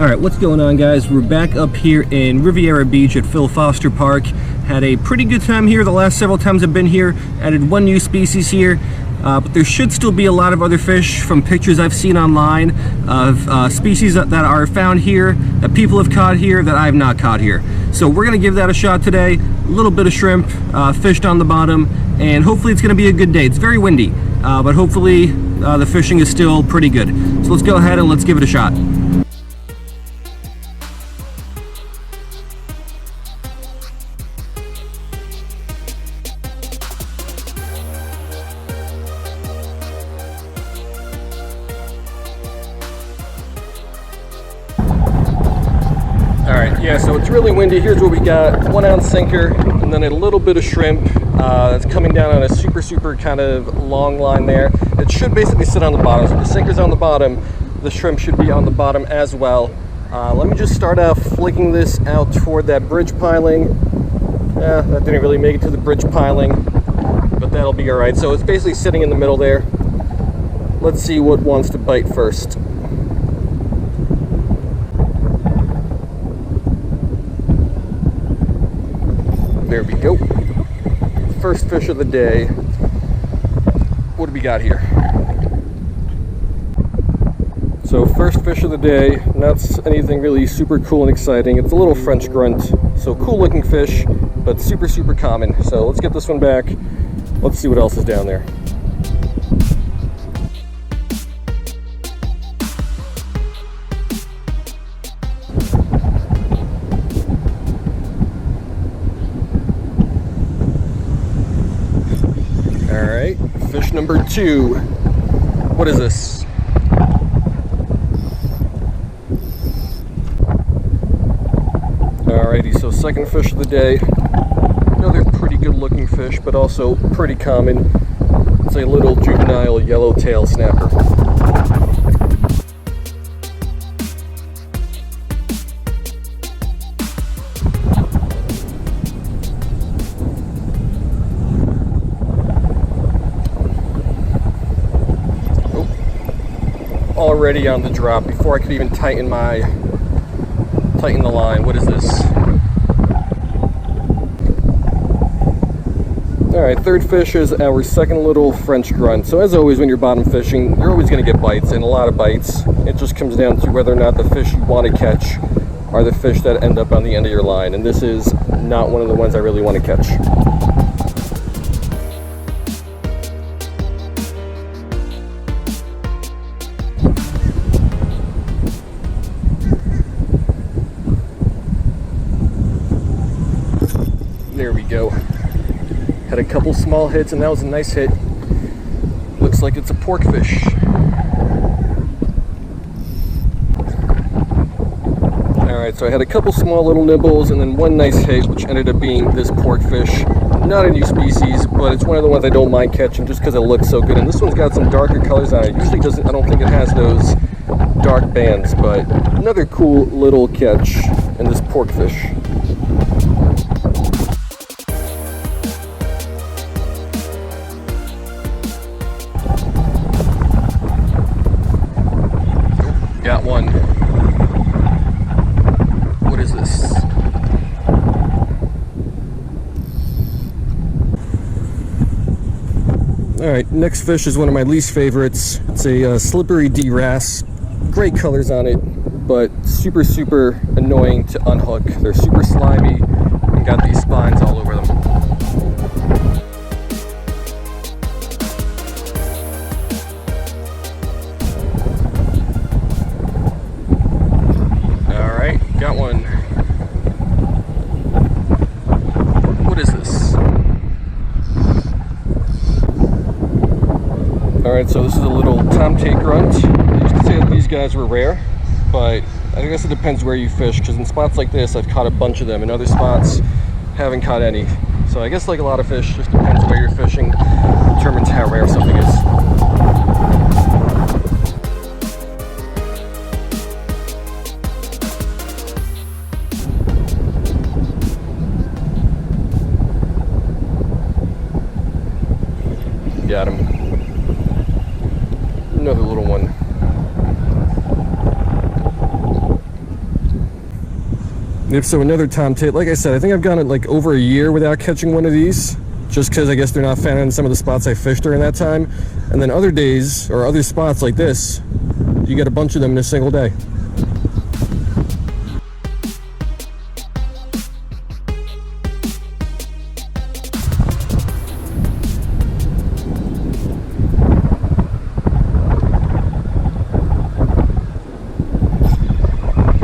Alright, what's going on, guys? We're back up here in Riviera Beach at Phil Foster Park. Had a pretty good time here the last several times I've been here. Added one new species here, but there should still be a lot of other fish from pictures I've seen online of species that are found here, that people have caught here, that I have not caught here. So we're going to give that a shot today. A little bit of shrimp fished on the bottom, and hopefully it's going to be a good day. It's very windy, but hopefully the fishing is still pretty good. So let's go ahead and let's give it a shot. Alright, yeah, so it's really windy. Here's what we got. 1 ounce sinker, and then a little bit of shrimp that's coming down on a super kind of long line there. It should basically sit on the bottom. So the sinker's on the bottom, the shrimp should be on the bottom as well. Let me just start out flicking this out toward that bridge piling. That didn't really make it to the bridge piling, but that'll be alright. So it's basically sitting in the middle there. Let's see what wants to bite first. There we go. First fish of the day. What do we got here? So first fish of the day, not anything really super cool and exciting. It's a little French grunt. So cool looking fish, but super common. So let's get this one back. Let's see what else is down there. Alright, fish number 2. What is this? Alrighty, so second fish of the day. Another pretty good looking fish, but also pretty common. It's a little juvenile yellowtail snapper. Already on the drop before I could even tighten the line. What is this? Alright, third fish is our second little French grunt. So as always when you're bottom fishing, you're always going to get bites, and a lot of bites. It just comes down to whether or not the fish you want to catch are the fish that end up on the end of your line, and this is not one of the ones I really want to catch. There we go. Had a couple small hits, and that was a nice hit. Looks like it's a pork fish. Alright, so I had a couple small little nibbles and then one nice hit, which ended up being this pork fish. Not a new species, but it's one of the ones I don't mind catching just because it looks so good. And this one's got some darker colors on it. Usually doesn't, I don't think it has those dark bands, but another cool little catch in this pork fish. Got one. What is this? Alright, next fish is one of my least favorites. It's a slippery D-wrasse. Great colors on it, but super annoying to unhook. They're super slimy and got these spines all over them. Got one. What is this? Alright, so this is a little tomtate grunt. I used to say that these guys were rare, but I guess it depends where you fish, because in spots like this I've caught a bunch of them. In other spots, haven't caught any. So I guess like a lot of fish, just depends where you're fishing, determines how rare something is. Got him. Another little one. Yep, so another tomtit. Like I said, I think I've gone it like over a year without catching one of these, just because I guess they're not found in some of the spots I fished during that time. And then other days, or other spots like this, you get a bunch of them in a single day.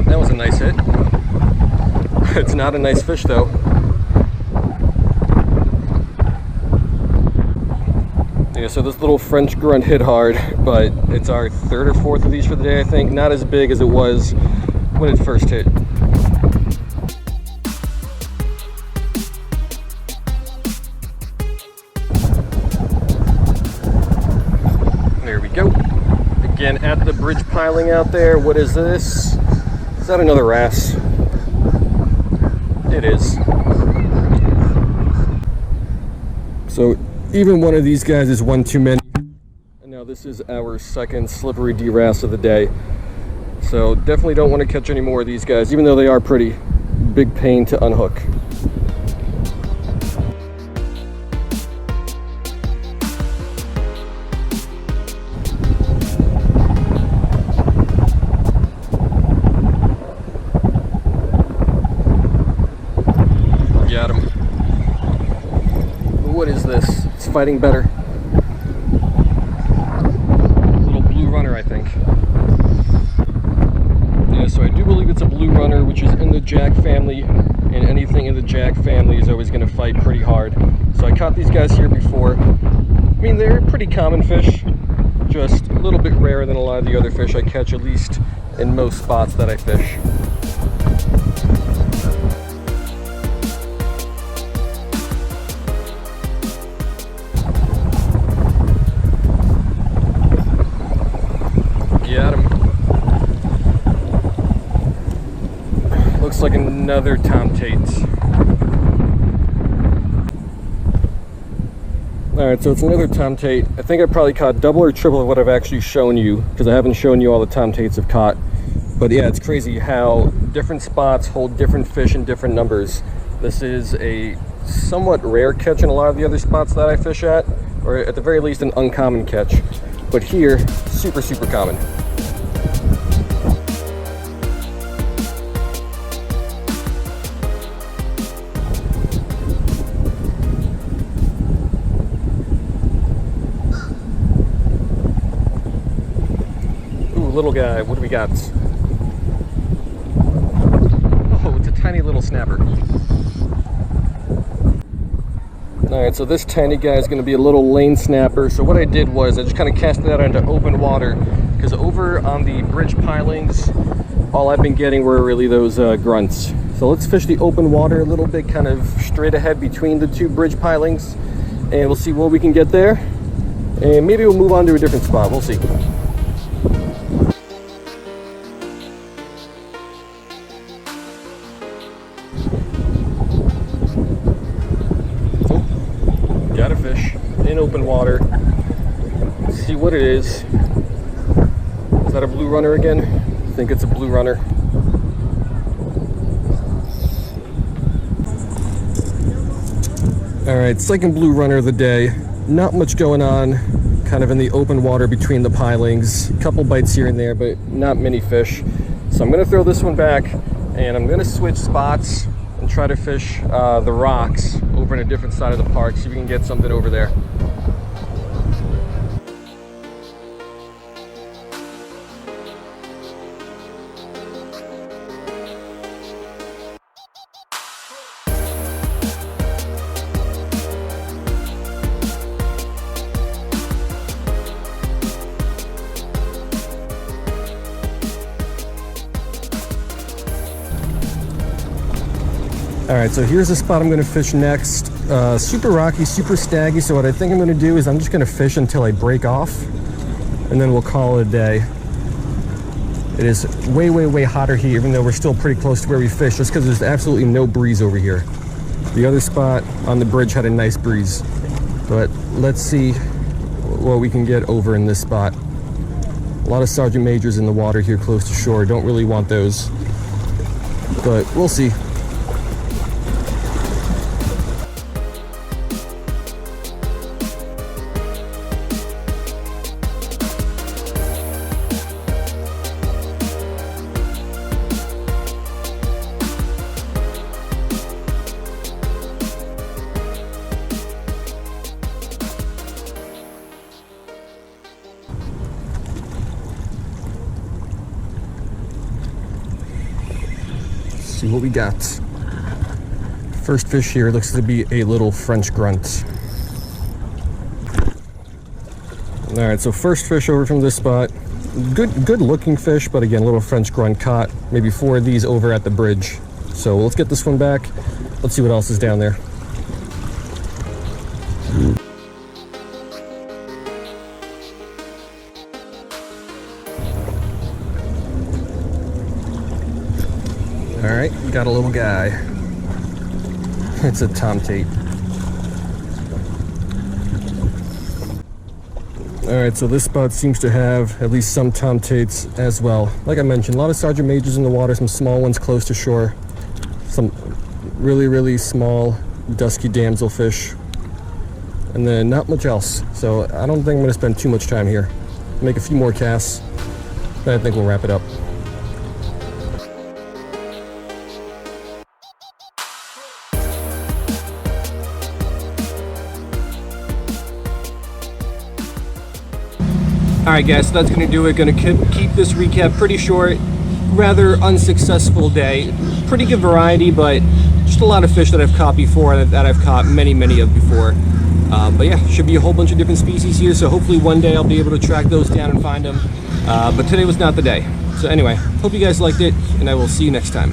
That was a nice hit. It's not a nice fish though. Yeah, so this little French grunt hit hard, but it's our third or fourth of these for the day, I think. Not as big as it was when it first hit. There we go. Again, at the bridge piling out there. What is this? Is that another wrasse? It is. So even one of these guys is one too many. And now this is our second slippery D-wrasse of the day. So definitely don't want to catch any more of these guys, even though they are pretty. Big pain to unhook. Got him. What is this? It's fighting better. Little blue runner, I think. Yeah, so I do believe it's a blue runner, which is in the jack family, and anything in the jack family is always going to fight pretty hard. So I caught these guys here before. I mean, they're pretty common fish, just a little bit rarer than a lot of the other fish I catch, at least in most spots that I fish. Got him. Looks like another tomtit. Alright, so it's another tomtit. I think I probably caught double or triple of what I've actually shown you, because I haven't shown you all the tomtits I've caught. But yeah, it's crazy how different spots hold different fish in different numbers. This is a somewhat rare catch in a lot of the other spots that I fish at, or at the very least an uncommon catch. But here, super, super common. Little guy, what do we got? Oh, it's a tiny little snapper. Alright, so this tiny guy is going to be a little lane snapper. So what I did was I just kind of cast that into open water, because over on the bridge pilings, all I've been getting were really those grunts. So let's fish the open water a little bit, kind of straight ahead between the two bridge pilings, and we'll see what we can get there. And maybe we'll move on to a different spot, we'll see. Got a fish in open water. Let's see what it is. Is that a blue runner again? I think it's a blue runner. Alright, second blue runner of the day. Not much going on, kind of in the open water between the pilings. A couple bites here and there, but not many fish. So I'm going to throw this one back, and I'm going to switch spots and try to fish the rocks over in a different side of the park, see if we can get something over there. Alright, so here's the spot I'm going to fish next. Super rocky, super staggy, so what I think I'm going to do is I'm just going to fish until I break off, and then we'll call it a day. It is way, way, way hotter here, even though we're still pretty close to where we fish, just because there's absolutely no breeze over here. The other spot on the bridge had a nice breeze, but let's see what we can get over in this spot. A lot of Sergeant Majors in the water here close to shore. Don't really want those. but we'll see. See what we got. First fish here looks to be a little French grunt. All right, so first fish over from this spot. Good looking fish, but again, a little French grunt caught. Maybe 4 of these over at the bridge. So let's get this one back. Let's see what else is down there. All right, got a little guy. It's a tomtate. All right, so this spot seems to have at least some tomtates as well. Like I mentioned, a lot of sergeant majors in the water, some small ones close to shore, some really small dusky damselfish, and then not much else. So I don't think I'm gonna spend too much time here. Make a few more casts, then I think we'll wrap it up. Alright guys, so that's going to do it. Going to keep this recap pretty short. Rather unsuccessful day. Pretty good variety, but just a lot of fish that I've caught before, that I've caught many of before. But yeah, should be a whole bunch of different species here, so hopefully one day I'll be able to track those down and find them. But today was not the day. So anyway, hope you guys liked it, and I will see you next time.